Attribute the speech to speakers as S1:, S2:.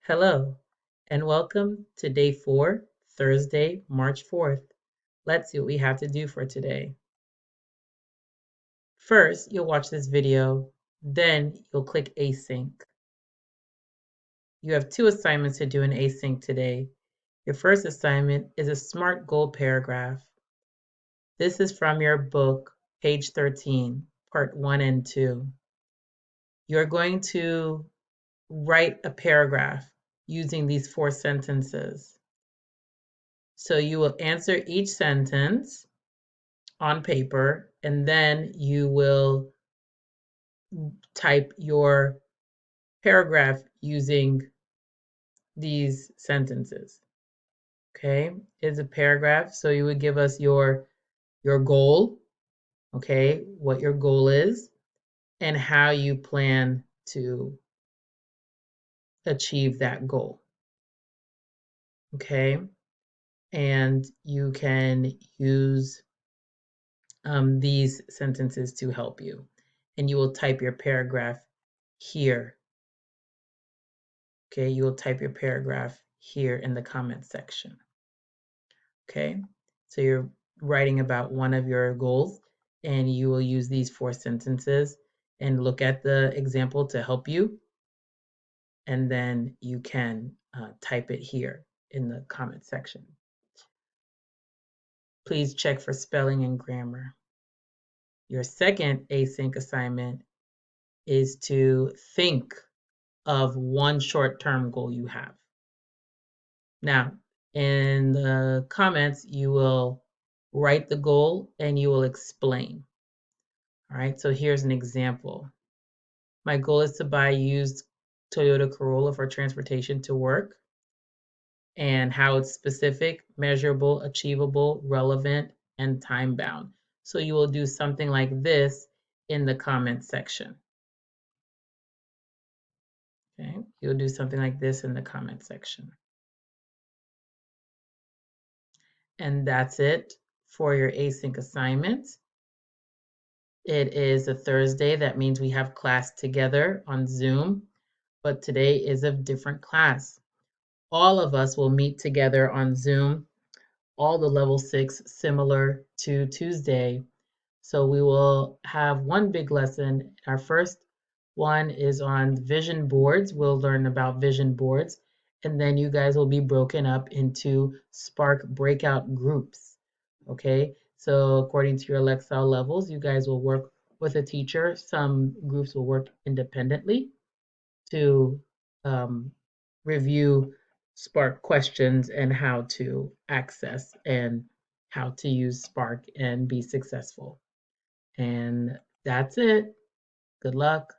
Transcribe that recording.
S1: Hello, and welcome to day 4, Thursday, March 4th. Let's see what we have to do for today. First, you'll watch this video, then you'll click Async. You have 2 assignments to do in Async today. Your first assignment is a SMART goal paragraph. This is from your book, page 13, part 1 and 2. You're going to write a paragraph using these 4 sentences. So you will answer each sentence on paper, and then you will type your paragraph using these sentences. Okay, it's a paragraph, so you would give us your goal, okay, what your goal is, and how you plan to achieve that goal. Okay, and you can use these sentences to help you. And you will type your paragraph here. Okay, you will type your paragraph here in the comment section. Okay, so you're writing about one of your goals, and you will use these 4 sentences and look at the example to help you. And then you can type it here in the comment section. Please check for spelling and grammar. Your second async assignment is to think of one short-term goal you have. Now, in the comments, you will write the goal and you will explain. All right, so here's an example. My goal is to buy a used Toyota Corolla for transportation to work, and how it's specific, measurable, achievable, relevant, and time-bound. So you will do something like this in the comment section. Okay, you'll do something like this in the comment section. And that's it for your async assignment. It is a Thursday. That means we have class together on Zoom, but today is a different class. All of us will meet together on Zoom, all the level 6, similar to Tuesday. So we will have one big lesson. Our first one is on vision boards. We'll learn about vision boards, and then you guys will be broken up into Spark breakout groups. Okay, so according to your Lexile levels, you guys will work with a teacher. Some groups will work independently to review Spark questions and how to access and how to use Spark and be successful. And that's it. Good luck.